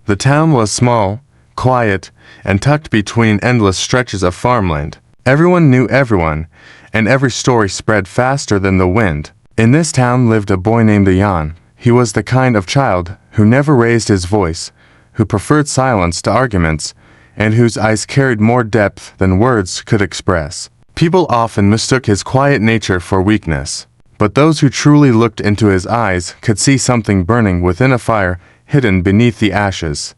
The town was small, quiet, and tucked between endless stretches of farmland. Everyone knew everyone, and every story spread faster than the wind. In this town lived a boy named Ayan. He was the kind of child who never raised his voice, who preferred silence to arguments, and whose eyes carried more depth than words could express. People often mistook his quiet nature for weakness, but those who truly looked into his eyes could see something burning within a fire hidden beneath the ashes.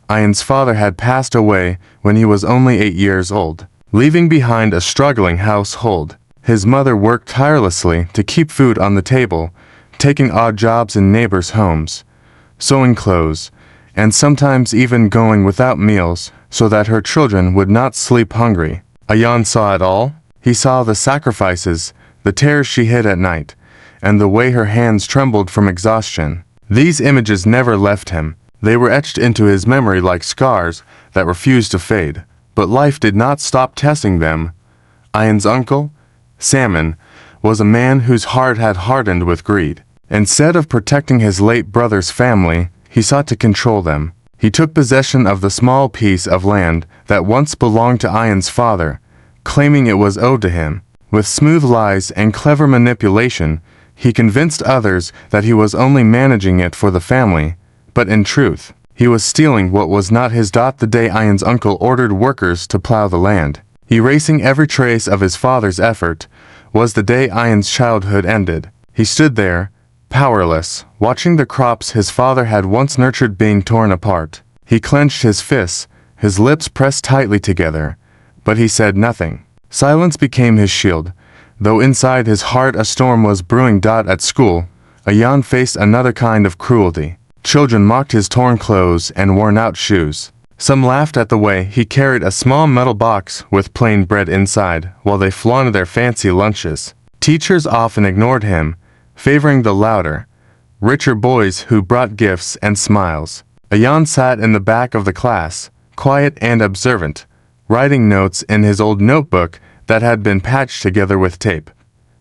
Ayan's father had passed away when he was only 8 years old, leaving behind a struggling household. His mother worked tirelessly to keep food on the table, taking odd jobs in neighbors' homes, sewing clothes, and sometimes even going without meals so that her children would not sleep hungry. Ayan saw it all. He saw the sacrifices, the tears she hid at night, and the way her hands trembled from exhaustion. These images never left him. They were etched into his memory like scars that refused to fade. But life did not stop testing them. Ayan's uncle, Sammon, was a man whose heart had hardened with greed. Instead of protecting his late brother's family, he sought to control them. He took possession of the small piece of land that once belonged to Ayan's father, claiming it was owed to him. With smooth lies and clever manipulation, he convinced others that he was only managing it for the family, but in truth, he was stealing what was not his. The day Ayan's uncle ordered workers to plow the land, erasing every trace of his father's effort, was the day Ayan's childhood ended. He stood there, powerless, watching the crops his father had once nurtured being torn apart. He clenched his fists, his lips pressed tightly together, but he said nothing. Silence became his shield, though inside his heart a storm was brewing. At school, Ayan faced another kind of cruelty. Children mocked his torn clothes and worn-out shoes. Some laughed at the way he carried a small metal box with plain bread inside while they flaunted their fancy lunches. Teachers often ignored him, favoring the louder, richer boys who brought gifts and smiles. Ayan sat in the back of the class, quiet and observant, writing notes in his old notebook that had been patched together with tape.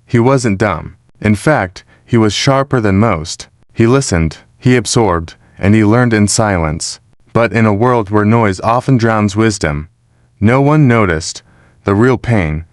He wasn't dumb. In fact, he was sharper than most. He listened, he absorbed, and he learned in silence. But in a world where noise often drowns wisdom, no one noticed the real pain,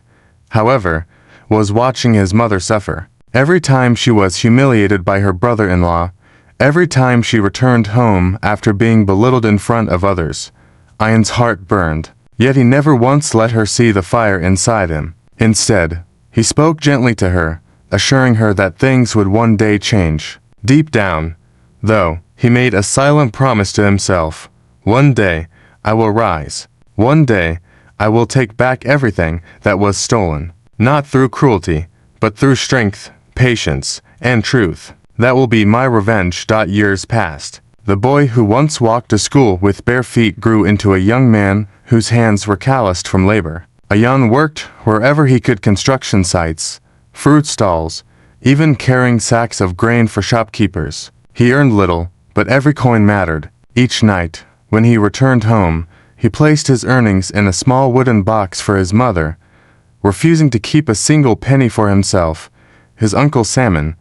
however, was watching his mother suffer. Every time she was humiliated by her brother-in-law, every time she returned home after being belittled in front of others, Ayan's heart burned. Yet he never once let her see the fire inside him. Instead, he spoke gently to her, assuring her that things would one day change. Deep down, though, he made a silent promise to himself. One day, I will rise. One day, I will take back everything that was stolen. Not through cruelty, but through strength, patience, and truth. That will be my revenge. Years passed. The boy who once walked to school with bare feet grew into a young man whose hands were calloused from labor. Ayan worked wherever he could: construction sites, fruit stalls, even carrying sacks of grain for shopkeepers. He earned little, but every coin mattered. Each night, when he returned home, he placed his earnings in a small wooden box for his mother, refusing to keep a single penny for himself. His uncle Sammon,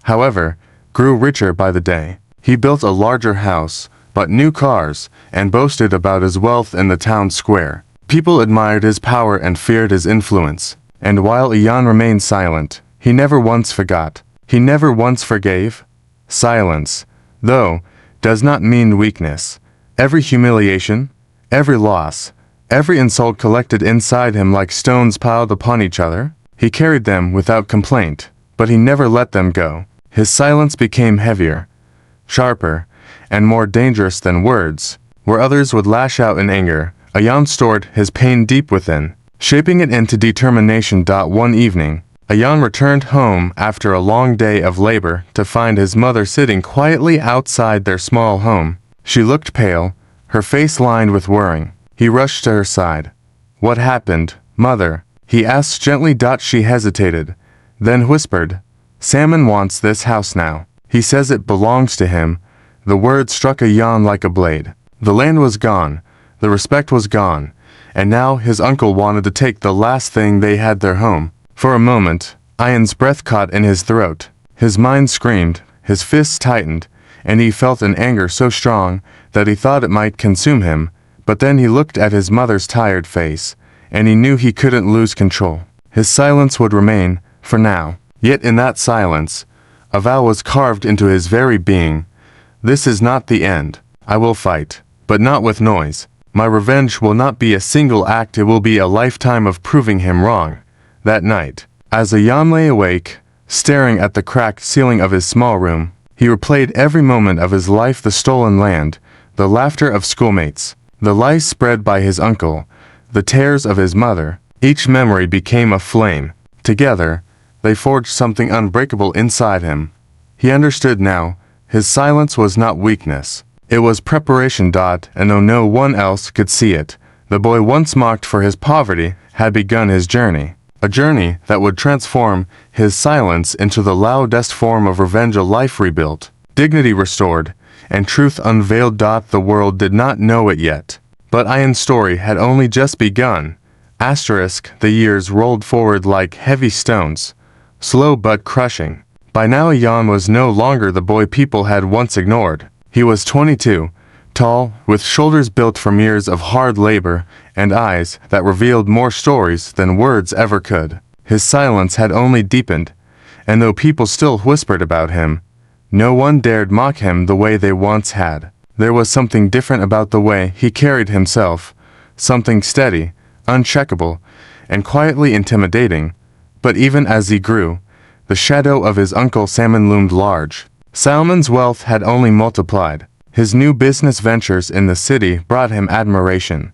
however, grew richer by the day. He built a larger house, bought new cars, and boasted about his wealth in the town square. People admired his power and feared his influence. And while Ayan remained silent, he never once forgot. He never once forgave. Silence, though, does not mean weakness. Every humiliation, every loss, every insult collected inside him like stones piled upon each other. He carried them without complaint, but he never let them go. His silence became heavier, sharper, and more dangerous than words. Where others would lash out in anger, Ayan stored his pain deep within, shaping it into determination. One evening, Ayan returned home after a long day of labor to find his mother sitting quietly outside their small home. She looked pale, her face lined with worrying. He rushed to her side. "What happened, mother?" he asked gently. She hesitated, then whispered, "Sammon wants this house now. He says it belongs to him." The word struck Ayan like a blade. The land was gone, the respect was gone, and now his uncle wanted to take the last thing they had: their home. For a moment, Ayan's breath caught in his throat. His mind screamed, his fists tightened, and he felt an anger so strong that he thought it might consume him, but then he looked at his mother's tired face, and he knew he couldn't lose control. His silence would remain, for now. Yet in that silence, a vow was carved into his very being. This is not the end. I will fight, but not with noise. My revenge will not be a single act, it will be a lifetime of proving him wrong. That night, as Ayan lay awake, staring at the cracked ceiling of his small room, he replayed every moment of his life, the stolen land, the laughter of schoolmates, the lies spread by his uncle, the tears of his mother. Each memory became a flame. Together, they forged something unbreakable inside him. He understood now, his silence was not weakness. It was preparation. And though no one else could see it, the boy once mocked for his poverty had begun his journey. A journey that would transform his silence into the loudest form of revenge, a life rebuilt, dignity restored, and truth unveiled. The world did not know it yet, but Ayan's story had only just begun. The years rolled forward like heavy stones, slow but crushing. By now Ayan was no longer the boy people had once ignored. He was 22, tall, with shoulders built from years of hard labor, and eyes that revealed more stories than words ever could. His silence had only deepened, and though people still whispered about him, no one dared mock him the way they once had. There was something different about the way he carried himself, something steady, uncheckable, and quietly intimidating. But even as he grew, the shadow of his uncle Sammon loomed large. Salmon's wealth had only multiplied. His new business ventures in the city brought him admiration,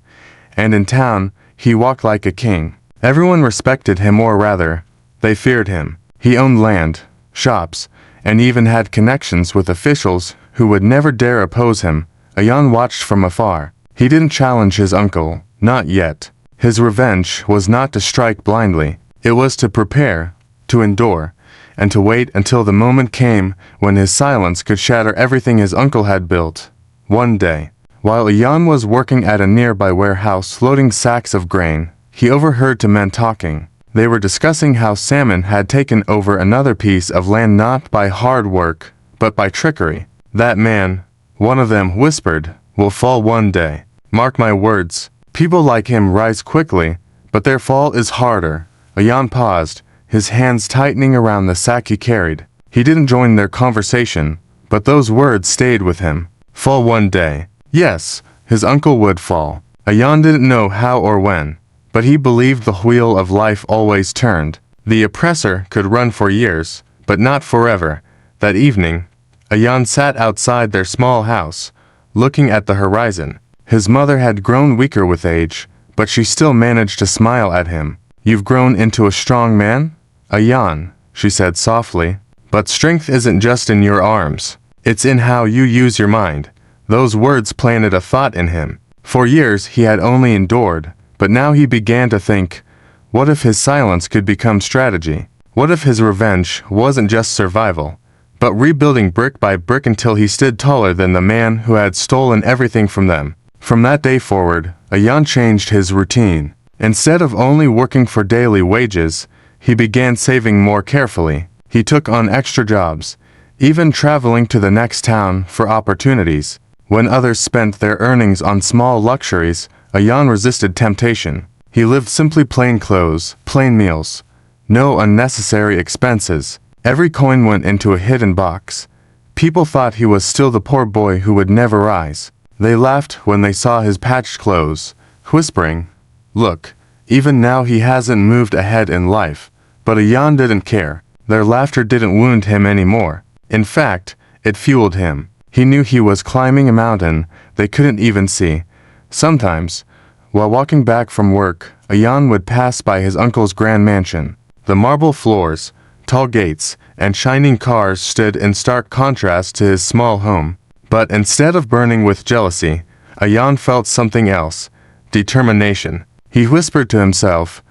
and in town, he walked like a king. Everyone respected him, or rather, they feared him. He owned land, shops, and even had connections with officials who would never dare oppose him. Ayan watched from afar. He didn't challenge his uncle, not yet. His revenge was not to strike blindly. It was to prepare, to endure, and to wait until the moment came when his silence could shatter everything his uncle had built. One day, while Ayan was working at a nearby warehouse loading sacks of grain, he overheard two men talking. They were discussing how Sammon had taken over another piece of land not by hard work, but by trickery. That man, one of them whispered, will fall one day. Mark my words. People like him rise quickly, but their fall is harder. Ayan paused, his hands tightening around the sack he carried. He didn't join their conversation, but those words stayed with him. Fall one day. Yes, his uncle would fall. Ayan didn't know how or when, but he believed the wheel of life always turned. The oppressor could run for years, but not forever. That evening, Ayan sat outside their small house, looking at the horizon. His mother had grown weaker with age, but she still managed to smile at him. You've grown into a strong man, Ayan, she said softly. But strength isn't just in your arms. It's in how you use your mind. Those words planted a thought in him. For years he had only endured, but now he began to think, what if his silence could become strategy? What if his revenge wasn't just survival, but rebuilding brick by brick until he stood taller than the man who had stolen everything from them? From that day forward, Ayan changed his routine. Instead of only working for daily wages, he began saving more carefully. He took on extra jobs, even traveling to the next town for opportunities. When others spent their earnings on small luxuries, Ayan resisted temptation. He lived simply: plain clothes, plain meals, no unnecessary expenses. Every coin went into a hidden box. People thought he was still the poor boy who would never rise. They laughed when they saw his patched clothes, whispering, "Look, even now he hasn't moved ahead in life." But Ayan didn't care. Their laughter didn't wound him anymore. In fact, it fueled him. He knew he was climbing a mountain they couldn't even see. Sometimes, while walking back from work, Ayan would pass by his uncle's grand mansion. The marble floors, tall gates, and shining cars stood in stark contrast to his small home. But instead of burning with jealousy, Ayan felt something else: determination. He whispered to himself,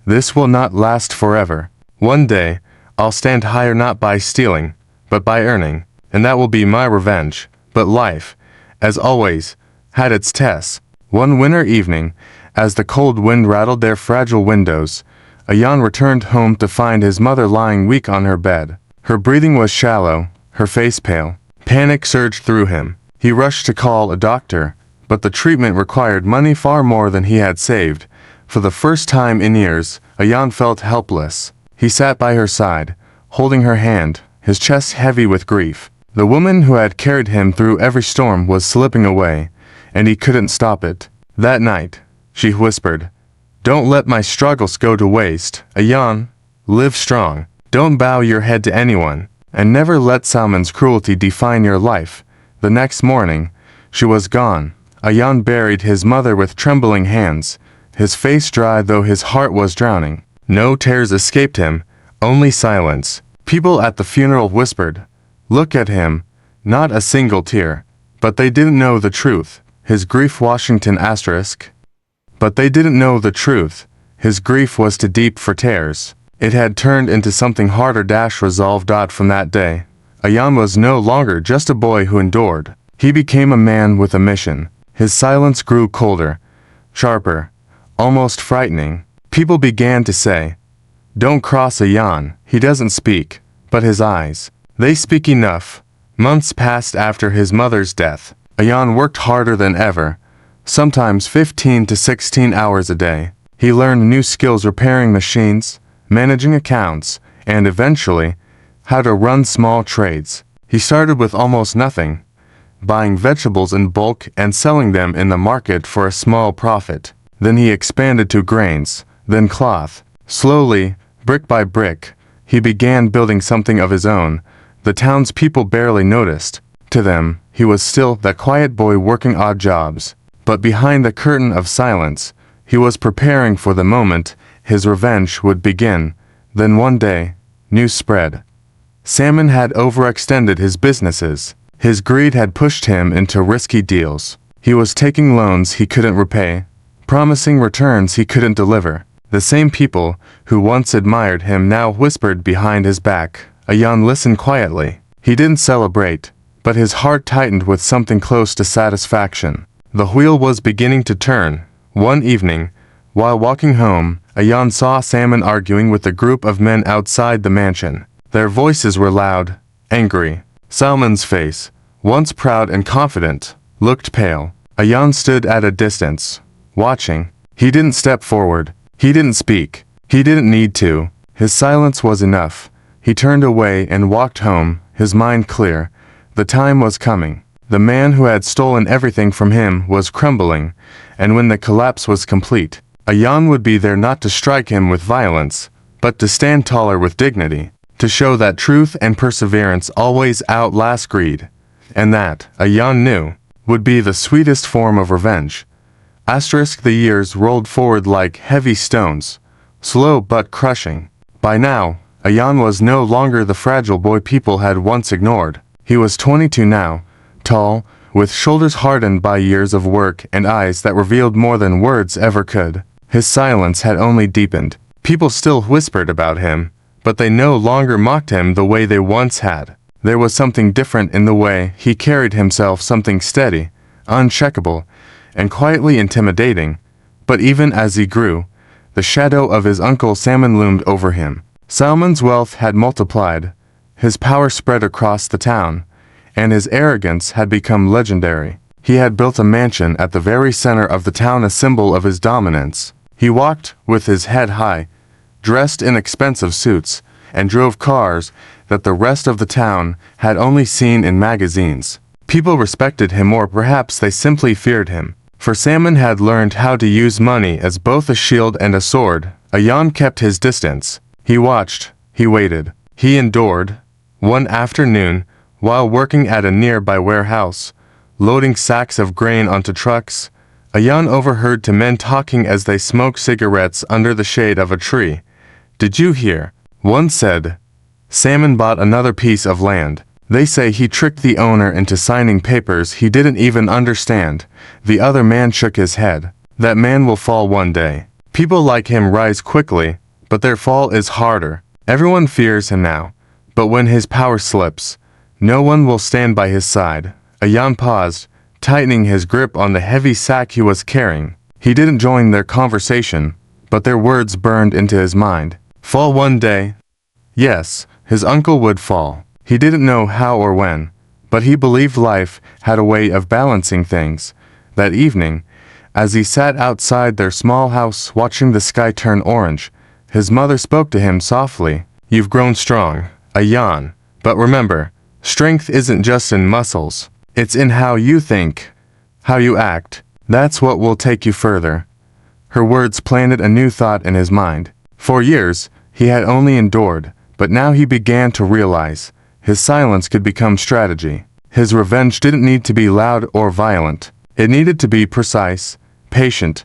"This will not last forever. One day, I'll stand higher, not by stealing, but by earning, and that will be my revenge." But life, as always, had its tests. One winter evening, as the cold wind rattled their fragile windows, Ayan returned home to find his mother lying weak on her bed. Her breathing was shallow, her face pale. Panic surged through him. He rushed to call a doctor, but the treatment required money far more than he had saved. For the first time in years, Ayan felt helpless. He sat by her side, holding her hand, his chest heavy with grief. The woman who had carried him through every storm was slipping away, and he couldn't stop it. That night, she whispered, "Don't let my struggles go to waste, Ayan. Live strong. Don't bow your head to anyone, and never let Sammon's cruelty define your life." The next morning, she was gone. Ayan buried his mother with trembling hands, his face dry though his heart was drowning. No tears escaped him, only silence. People at the funeral whispered, "Look at him." Not a single tear. But they didn't know the truth. His grief Washington asterisk. But they didn't know the truth. His grief was too deep for tears. It had turned into something harder resolved. From that day, Ayan was no longer just a boy who endured. He became a man with a mission. His silence grew colder, sharper, almost frightening. People began to say, "Don't cross Ayan, he doesn't speak." But his eyes, they speak enough. Months passed after his mother's death. Ayan worked harder than ever, sometimes 15 to 16 hours a day. He learned new skills repairing machines, managing accounts, and eventually, how to run small trades. He started with almost nothing, buying vegetables in bulk and selling them in the market for a small profit. Then he expanded to grains, then cloth. Slowly, brick by brick, he began building something of his own. The townspeople barely noticed. To them, he was still that quiet boy working odd jobs. But behind the curtain of silence, he was preparing for the moment his revenge would begin. Then one day, news spread. Sammon had overextended his businesses. His greed had pushed him into risky deals. He was taking loans he couldn't repay, promising returns he couldn't deliver. The same people who once admired him now whispered behind his back. Ayan listened quietly. He didn't celebrate, but his heart tightened with something close to satisfaction. The wheel was beginning to turn. One evening, while walking home, Ayan saw Sammon arguing with a group of men outside the mansion. Their voices were loud, angry. Salmon's face, once proud and confident, looked pale. Ayan stood at a distance, watching. He didn't step forward. He didn't speak. He didn't need to. His silence was enough. He turned away and walked home, his mind clear. The time was coming. The man who had stolen everything from him was crumbling, and when the collapse was complete, Ayan would be there not to strike him with violence, but to stand taller with dignity, to show that truth and perseverance always outlast greed, and that, Ayan knew, would be the sweetest form of revenge. The years rolled forward like heavy stones, slow but crushing. By now, Ayan was no longer the fragile boy people had once ignored. He was 22 now, tall, with shoulders hardened by years of work and eyes that revealed more than words ever could. His silence had only deepened. People still whispered about him, but they no longer mocked him the way they once had. There was something different in the way he carried himself, something steady, uncheckable, and quietly intimidating. But even as he grew, the shadow of his uncle Sammon loomed over him. Salmon's wealth had multiplied, his power spread across the town, and his arrogance had become legendary. He had built a mansion at the very center of the town, a symbol of his dominance. He walked with his head high, dressed in expensive suits, and drove cars that the rest of the town had only seen in magazines. People respected him, or perhaps they simply feared him. For Sammon had learned how to use money as both a shield and a sword. Ayan kept his distance. He watched, he waited, he endured. One afternoon, while working at a nearby warehouse, loading sacks of grain onto trucks, Ayan overheard two men talking as they smoked cigarettes under the shade of a tree. "Did you hear?" One said. "Sammon bought another piece of land. They say he tricked the owner into signing papers he didn't even understand." The other man shook his head. "That man will fall one day. People like him rise quickly, but their fall is harder. Everyone fears him now, but when his power slips, no one will stand by his side." Ayan paused, tightening his grip on the heavy sack he was carrying. He didn't join their conversation, but their words burned into his mind. Fall one day? Yes, his uncle would fall. He didn't know how or when, But he believed life had a way of balancing things. That evening, as he sat outside their small house watching the sky turn orange, his mother spoke to him softly. "You've grown strong, Ayan. But remember, strength isn't just in muscles. It's in how you think, how you act. That's what will take you further." Her words planted a new thought in his mind. For years, he had only endured, but now he began to realize his silence could become strategy. His revenge didn't need to be loud or violent. It needed to be precise, patient,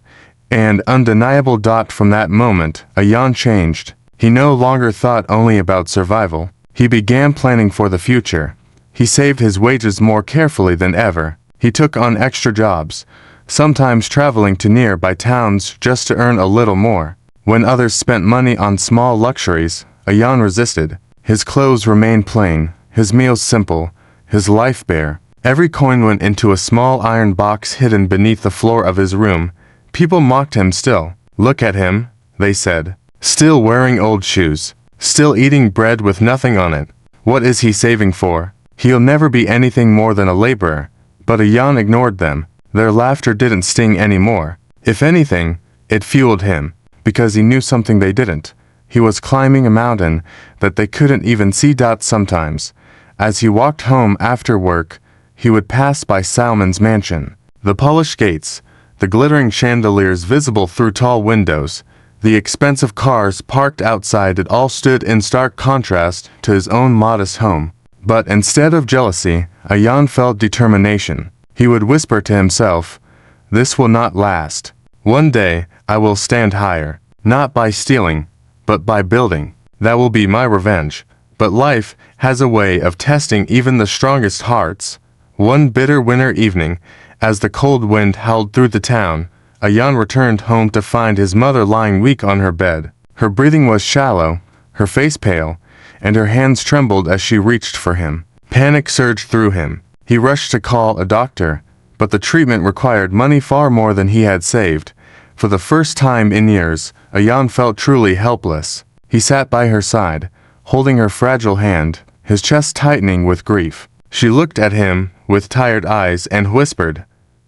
and undeniable. From that moment, Ayan changed. He no longer thought only about survival. He began planning for the future. He saved his wages more carefully than ever. He took on extra jobs, sometimes traveling to nearby towns just to earn a little more. When others spent money on small luxuries, Ayan resisted. His clothes remained plain, his meals simple, his life bare. Every coin went into a small iron box hidden beneath the floor of his room. People mocked him still. "Look at him," they said. "Still wearing old shoes. Still eating bread with nothing on it. What is he saving for? He'll never be anything more than a laborer." But Ayan ignored them. Their laughter didn't sting anymore. If anything, it fueled him, because he knew something they didn't. He was climbing a mountain that they couldn't even see. Sometimes, as he walked home after work, he would pass by Salmon's mansion. The polished gates, the glittering chandeliers visible through tall windows, the expensive cars parked outside, it all stood in stark contrast to his own modest home. But instead of jealousy, Ayan felt determination. He would whisper to himself, "This will not last. One day, I will stand higher, not by stealing, but by building. That will be my revenge." But life has a way of testing even the strongest hearts. One bitter winter evening, as the cold wind howled through the town, Ayan returned home to find his mother lying weak on her bed. Her breathing was shallow, her face pale, and her hands trembled as she reached for him. Panic surged through him. He rushed to call a doctor, but the treatment required money far more than he had saved. For the first time in years, Ayan felt truly helpless. He sat by her side, holding her fragile hand, his chest tightening with grief. She looked at him with tired eyes and whispered,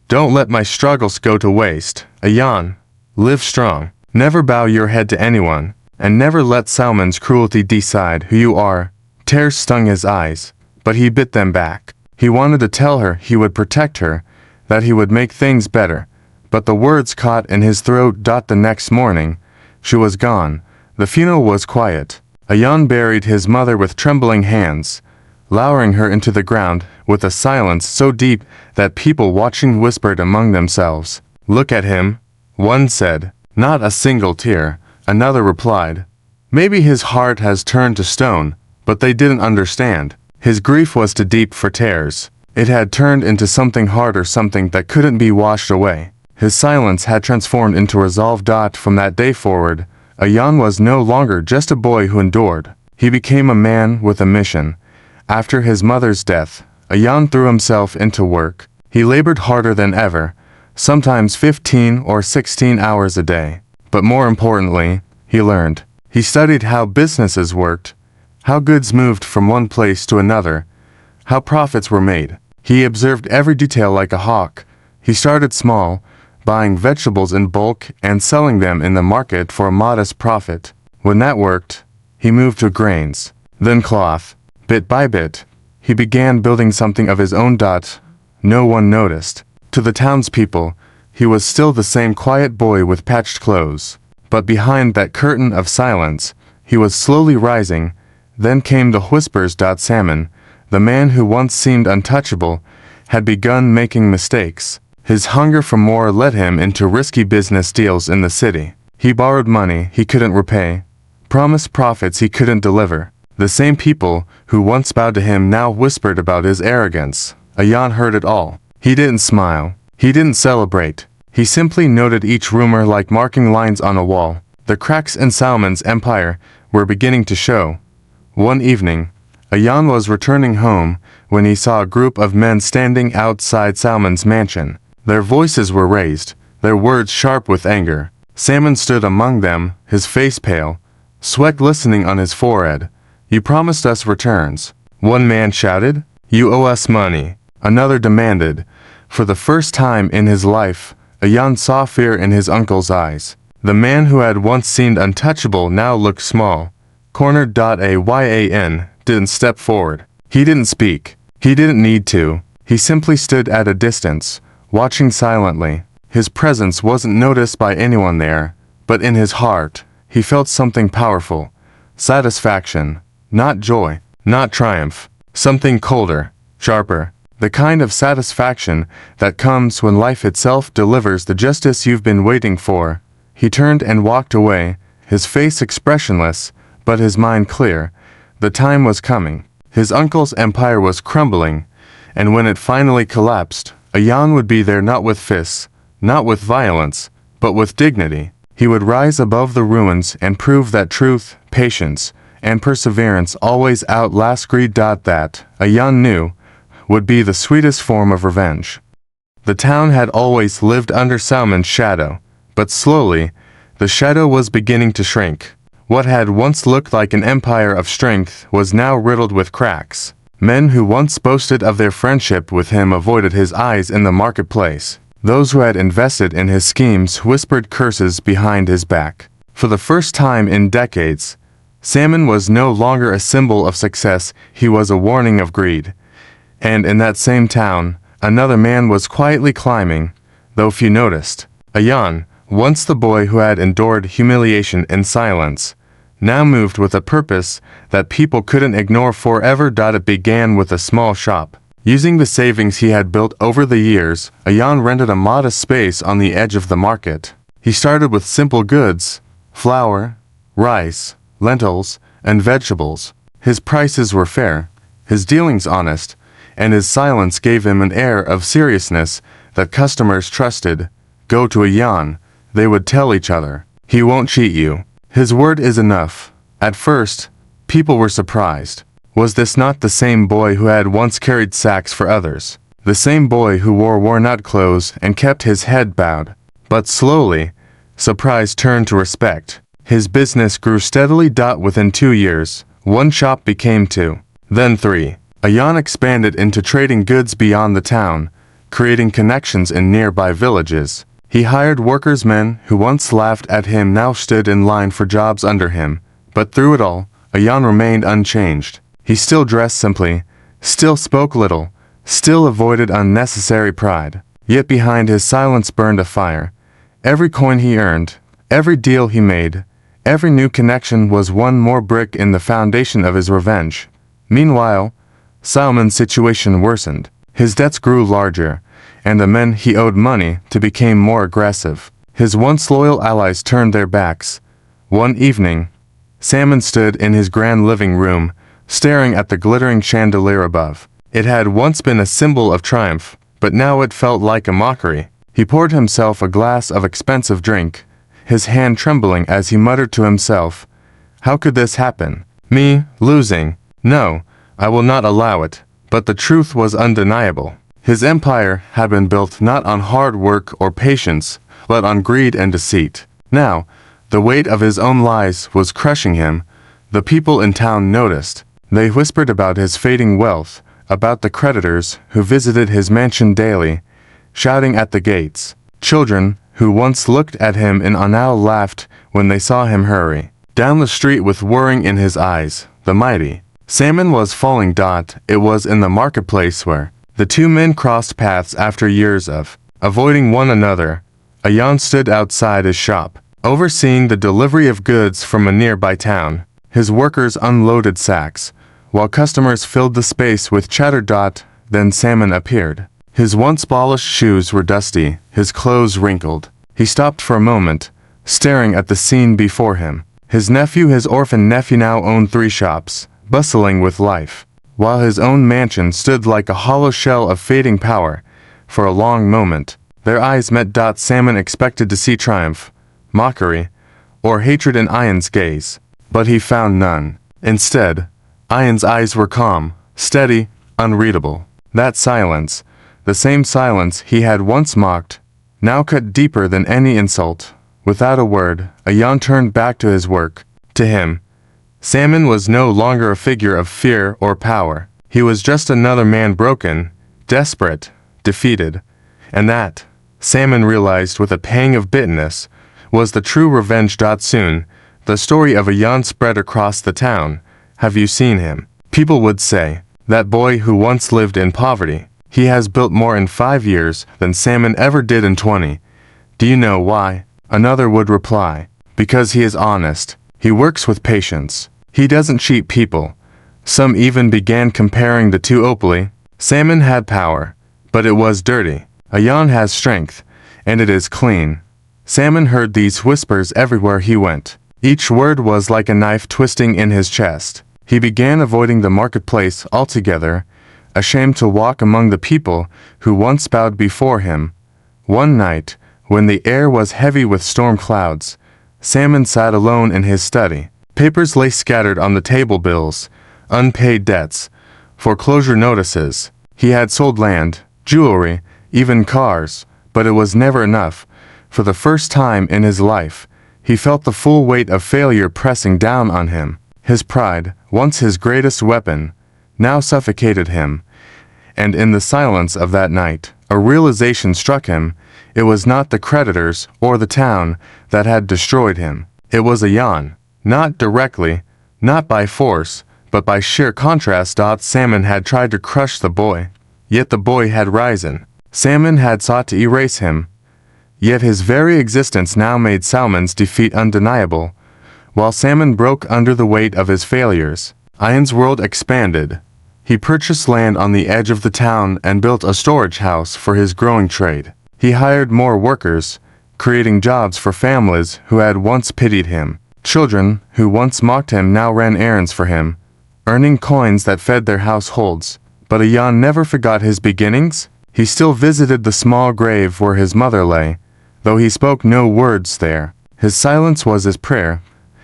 "Don't let my struggles go to waste. Ayan, live strong. Never bow your head to anyone, and never let Salmon's cruelty decide who you are." Tears stung his eyes, but he bit them back. He wanted to tell her he would protect her, that he would make things better, but the words caught in his throat. The next morning, she was gone. The funeral was quiet. Ayan buried his mother with trembling hands, lowering her into the ground with a silence so deep that people watching whispered among themselves. "Look at him," one said. "Not a single tear," another replied. "Maybe his heart has turned to stone," but they didn't understand. His grief was too deep for tears. It had turned into something harder, something that couldn't be washed away. His silence had transformed into resolve. From that day forward, Ayan was no longer just a boy who endured. He became a man with a mission. After his mother's death, Ayan threw himself into work. He labored harder than ever, sometimes 15 or 16 hours a day. But more importantly, he learned. He studied how businesses worked, how goods moved from one place to another, how profits were made. He observed every detail like a hawk. He started small, buying vegetables in bulk and selling them in the market for a modest profit. When that worked, he moved to grains, then cloth. Bit by bit, he began building something of his own. No one noticed. To the townspeople, he was still the same quiet boy with patched clothes. But behind that curtain of silence, he was slowly rising. Then came the whispers. Sammon, the man who once seemed untouchable, had begun making mistakes. His hunger for more led him into risky business deals in the city. He borrowed money he couldn't repay, promised profits he couldn't deliver. The same people who once bowed to him now whispered about his arrogance. Ayan heard it all. He didn't smile. He didn't celebrate. He simply noted each rumor like marking lines on a wall. The cracks in Salmon's empire were beginning to show. One evening, Ayan was returning home when he saw a group of men standing outside Salmon's mansion. Their voices were raised, their words sharp with anger. Sammon stood among them, his face pale, sweat glistening on his forehead. "You promised us returns," one man shouted. "You owe us money," another demanded. For the first time in his life, Ayan saw fear in his uncle's eyes. The man who had once seemed untouchable now looked small. Cornered. Ayan didn't step forward. He didn't speak. He didn't need to. He simply stood at a distance, watching silently. His presence wasn't noticed by anyone there, but in his heart, he felt something powerful. Satisfaction. Not joy. Not triumph. Something colder, sharper. The kind of satisfaction that comes when life itself delivers the justice you've been waiting for. He turned and walked away, his face expressionless, but his mind clear. The time was coming. His uncle's empire was crumbling, and when it finally collapsed, Ayan would be there not with fists, not with violence, but with dignity. He would rise above the ruins and prove that truth, patience, and perseverance always outlast greed. That, Ayan knew, would be the sweetest form of revenge. The town had always lived under Sammon's shadow, but slowly, the shadow was beginning to shrink. What had once looked like an empire of strength was now riddled with cracks. Men who once boasted of their friendship with him avoided his eyes in the marketplace. Those who had invested in his schemes whispered curses behind his back. For the first time in decades, Sammon was no longer a symbol of success, he was a warning of greed. And in that same town, another man was quietly climbing, though few noticed. Ayan, once the boy who had endured humiliation in silence, now moved with a purpose that people couldn't ignore forever. It began with a small shop. Using the savings he had built over the years, Ayan rented a modest space on the edge of the market. He started with simple goods: flour, rice, lentils, and vegetables. His prices were fair, his dealings honest, and his silence gave him an air of seriousness that customers trusted. Go to Ayan, they would tell each other. He won't cheat you. His word is enough. At first, people were surprised. Was this not the same boy who had once carried sacks for others? The same boy who wore worn-out clothes and kept his head bowed? But slowly, surprise turned to respect. His business grew steadily. Within 2 years, one shop became 2, then 3. Ayan expanded into trading goods beyond the town, creating connections in nearby villages. He hired workers. Men who once laughed at him now stood in line for jobs under him. But through it all, Ayan remained unchanged. He still dressed simply, still spoke little, still avoided unnecessary pride. Yet behind his silence burned a fire. Every coin he earned, every deal he made, every new connection was one more brick in the foundation of his revenge. Meanwhile, Sammon's situation worsened. His debts grew larger, and the men he owed money to became more aggressive. His once loyal allies turned their backs. One evening, Sammon stood in his grand living room, staring at the glittering chandelier above. It had once been a symbol of triumph, but now it felt like a mockery. He poured himself a glass of expensive drink, his hand trembling as he muttered to himself, "How could this happen? Me, losing? No, I will not allow it." But the truth was undeniable. His empire had been built not on hard work or patience, but on greed and deceit. Now, the weight of his own lies was crushing him. The people in town noticed. They whispered about his fading wealth, about the creditors who visited his mansion daily, shouting at the gates. Children who once looked at him in awe now laughed when they saw him hurry down the street with worrying in his eyes. The mighty Sammon was falling. It was in the marketplace where the two men crossed paths after years of avoiding one another. Ayan stood outside his shop, overseeing the delivery of goods from a nearby town. His workers unloaded sacks, while customers filled the space with chatter. Then Sammon appeared. His once polished shoes were dusty, his clothes wrinkled. He stopped for a moment, staring at the scene before him. His orphan nephew now owned 3 shops, bustling with life, while his own mansion stood like a hollow shell of fading power. For a long moment, their eyes met. Sammon expected to see triumph, mockery, or hatred in Ayan's gaze, but he found none. Instead, Ayan's eyes were calm, steady, unreadable. That silence, the same silence he had once mocked, now cut deeper than any insult. Without a word, Ayan turned back to his work. To him, Sammon was no longer a figure of fear or power. He was just another man, broken, desperate, defeated. And that, Sammon realized with a pang of bitterness, was the true revenge. Soon, the story of Ayan spread across the town. Have you seen him? People would say, that boy who once lived in poverty. He has built more in 5 years than Sammon ever did in 20. Do you know why? Another would reply, because he is honest. He works with patience. He doesn't cheat people. Some even began comparing the two openly. Sammon had power, but it was dirty. Ayan has strength, and it is clean. Sammon heard these whispers everywhere he went. Each word was like a knife twisting in his chest. He began avoiding the marketplace altogether, ashamed to walk among the people who once bowed before him. One night, when the air was heavy with storm clouds, Sammon sat alone in his study. Papers lay scattered on the table, bills, unpaid debts, foreclosure notices. He had sold land, jewelry, even cars, but it was never enough. For the first time in his life, he felt the full weight of failure pressing down on him. His pride, once his greatest weapon, now suffocated him. And in the silence of that night, a realization struck him. It was not the creditors or the town that had destroyed him. It was Ayan. Not directly, not by force, but by sheer contrast. Sammon had tried to crush the boy, yet the boy had risen. Sammon had sought to erase him, yet his very existence now made Salmon's defeat undeniable. While Sammon broke under the weight of his failures, Ayan's world expanded. He purchased land on the edge of the town and built a storage house for his growing trade. He hired more workers, creating jobs for families who had once pitied him. Children who once mocked him now ran errands for him, earning coins that fed their households. But Ayan never forgot his beginnings. He still visited the small grave where his mother lay, though he spoke no words there. His silence was his prayer,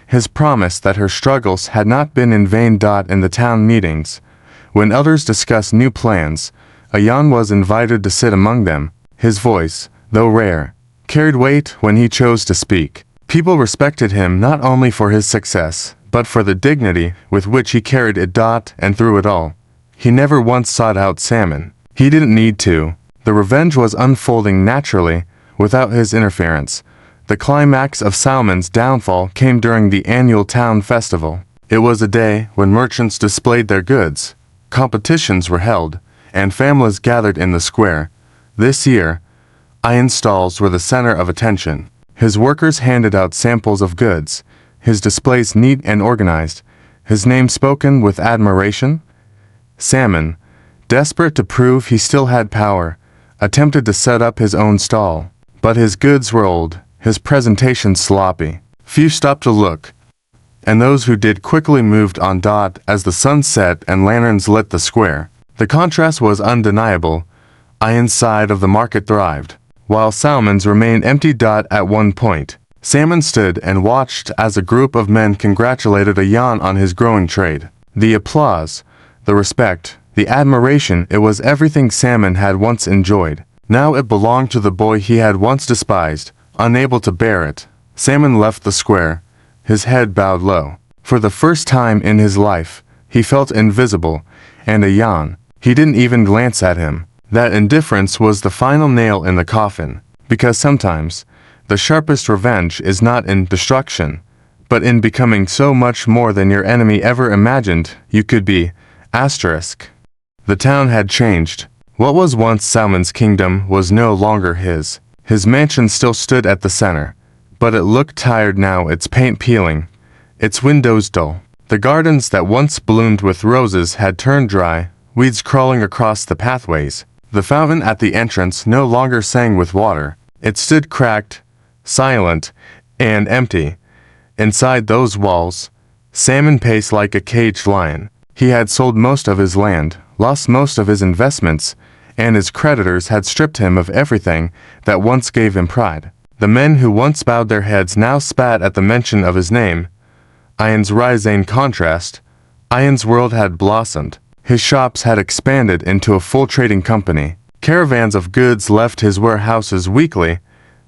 his promise that her struggles had not been in vain. In the town meetings, when others discussed new plans, Ayan was invited to sit among them. His voice, though rare, carried weight when he chose to speak. People respected him not only for his success, but for the dignity with which he carried it. And through it all, he never once sought out Sammon. He didn't need to. The revenge was unfolding naturally, without his interference. The climax of Salmon's downfall came during the annual town festival. It was a day when merchants displayed their goods, competitions were held, and families gathered in the square. This year, Ayan's stalls were the center of attention. His workers handed out samples of goods, his displays neat and organized, his name spoken with admiration. Sammon, desperate to prove he still had power, attempted to set up his own stall. But his goods were old, his presentation sloppy. Few stopped to look, and those who did quickly moved on. As the sun set and lanterns lit the square, the contrast was undeniable. Ayan's side of the market thrived, while Salmon's remained empty. At one point, Sammon stood and watched as a group of men congratulated Ayan on his growing trade. The applause, the respect, the admiration, it was everything Sammon had once enjoyed. Now it belonged to the boy he had once despised. Unable to bear it, Sammon left the square, his head bowed low. For the first time in his life, he felt invisible, and Ayan, he didn't even glance at him. That indifference was the final nail in the coffin, because sometimes, the sharpest revenge is not in destruction, but in becoming so much more than your enemy ever imagined you could be. The town had changed. What was once Salmon's kingdom was no longer his. His mansion still stood at the center, but it looked tired now, its paint peeling, its windows dull. The gardens that once bloomed with roses had turned dry, weeds crawling across the pathways. The fountain at the entrance no longer sang with water. It stood cracked, silent, and empty. Inside those walls, Sammon paced like a caged lion. He had sold most of his land, lost most of his investments, and his creditors had stripped him of everything that once gave him pride. The men who once bowed their heads now spat at the mention of his name. Ayan's rise in contrast. Ayan's world had blossomed. His shops had expanded into a full trading company. Caravans of goods left his warehouses weekly,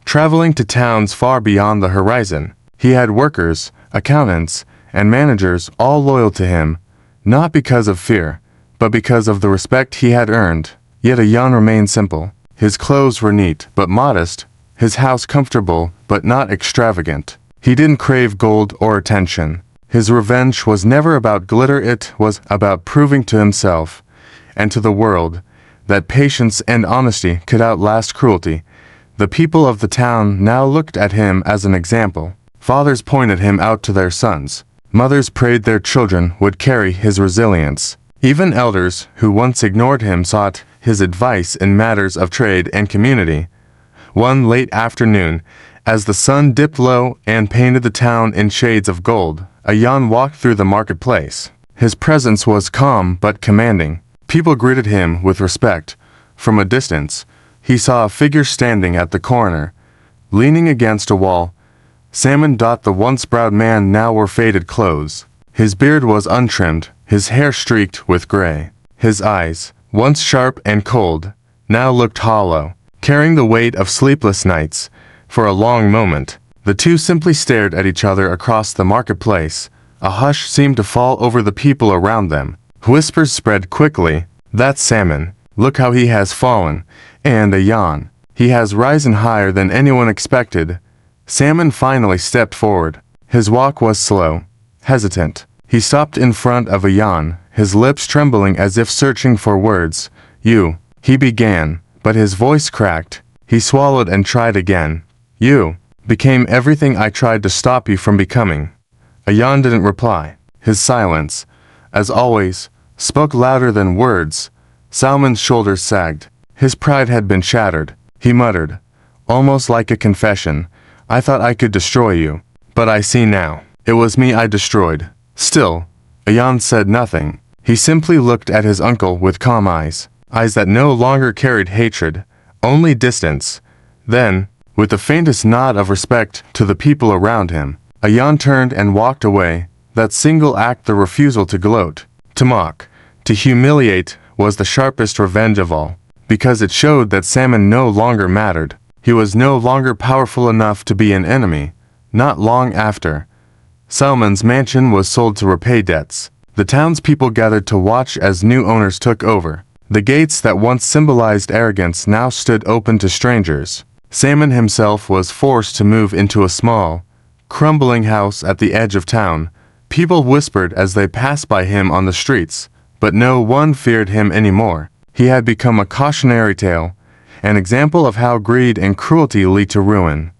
traveling to towns far beyond the horizon. He had workers, accountants, and managers all loyal to him, not because of fear, but because of the respect he had earned. Yet Ayan remained simple. His clothes were neat but modest, his house comfortable but not extravagant. He didn't crave gold or attention. His revenge was never about glitter, it was about proving to himself and to the world that patience and honesty could outlast cruelty. The people of the town now looked at him as an example. Fathers pointed him out to their sons. Mothers prayed their children would carry his resilience. Even elders who once ignored him sought his advice in matters of trade and community. One late afternoon, as the sun dipped low and painted the town in shades of gold, Ayan walked through the marketplace. His presence was calm but commanding. People greeted him with respect. From a distance, he saw a figure standing at the corner, leaning against a wall. Sammon, the once proud man, now wore faded clothes. His beard was untrimmed, his hair streaked with gray. His eyes, once sharp and cold, now looked hollow, carrying the weight of sleepless nights. For a long moment, the two simply stared at each other across the marketplace. A hush seemed to fall over the people around them. Whispers spread quickly. "That's Sammon. Look how he has fallen." And Ayan, "He has risen higher than anyone expected." Sammon finally stepped forward. His walk was slow, hesitant. He stopped in front of Ayan, his lips trembling as if searching for words. "You," he began, but his voice cracked. He swallowed and tried again. "You became everything I tried to stop you from becoming." Ayan didn't reply. His silence, as always, spoke louder than words. Salmon's shoulders sagged. His pride had been shattered. He muttered, almost like a confession, "I thought I could destroy you, but I see now. It was me I destroyed." Still, Ayan said nothing. He simply looked at his uncle with calm eyes that no longer carried hatred, only distance. Then, with the faintest nod of respect to the people around him, Ayan turned and walked away. That single act, the refusal to gloat, to mock, to humiliate, was the sharpest revenge of all, because it showed that Sammon no longer mattered. He was no longer powerful enough to be an enemy. Not long after, Salmon's mansion was sold to repay debts. The townspeople gathered to watch as new owners took over. The gates that once symbolized arrogance now stood open to strangers. Sammon himself was forced to move into a small, crumbling house at the edge of town. People whispered as they passed by him on the streets, but no one feared him anymore. He had become a cautionary tale, an example of how greed and cruelty lead to ruin.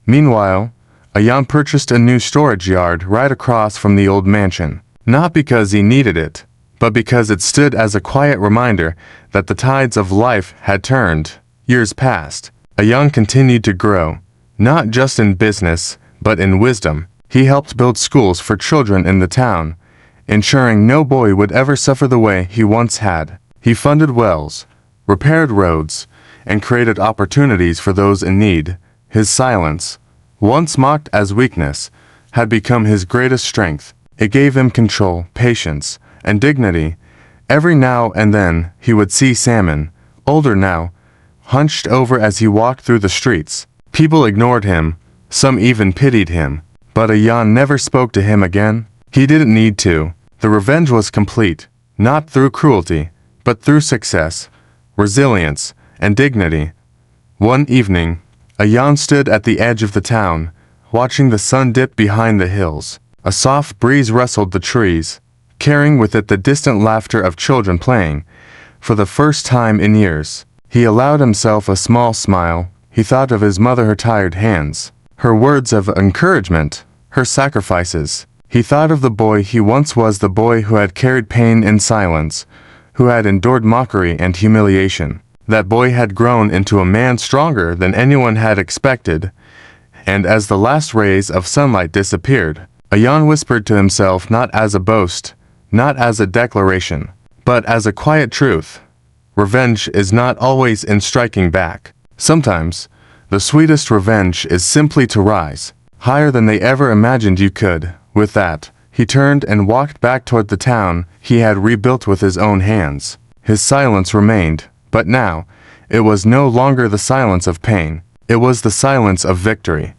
Meanwhile, Ayan purchased a new storage yard right across from the old mansion, not because he needed it, but because it stood as a quiet reminder that the tides of life had turned. Years passed. Ayan continued to grow, not just in business, but in wisdom. He helped build schools for children in the town, ensuring no boy would ever suffer the way he once had. He funded wells, repaired roads, and created opportunities for those in need. His silence, once mocked as weakness, had become his greatest strength. It gave him control, patience, and dignity. Every now and then, he would see Sammon, older now, hunched over as he walked through the streets. People ignored him, some even pitied him, but Ayan never spoke to him again. He didn't need to. The revenge was complete, not through cruelty, but through success, resilience, and dignity. One evening, Ayan stood at the edge of the town, watching the sun dip behind the hills. A soft breeze rustled the trees, carrying with it the distant laughter of children playing. For the first time in years, he allowed himself a small smile. He thought of his mother, her tired hands, her words of encouragement, her sacrifices. He thought of the boy he once was, the boy who had carried pain in silence, who had endured mockery and humiliation. That boy had grown into a man stronger than anyone had expected. And as the last rays of sunlight disappeared, Ayan whispered to himself, not as a boast, not as a declaration, but as a quiet truth. Revenge is not always in striking back. Sometimes, the sweetest revenge is simply to rise higher than they ever imagined you could. With that, he turned and walked back toward the town he had rebuilt with his own hands. His silence remained, but now, it was no longer the silence of pain. It was the silence of victory.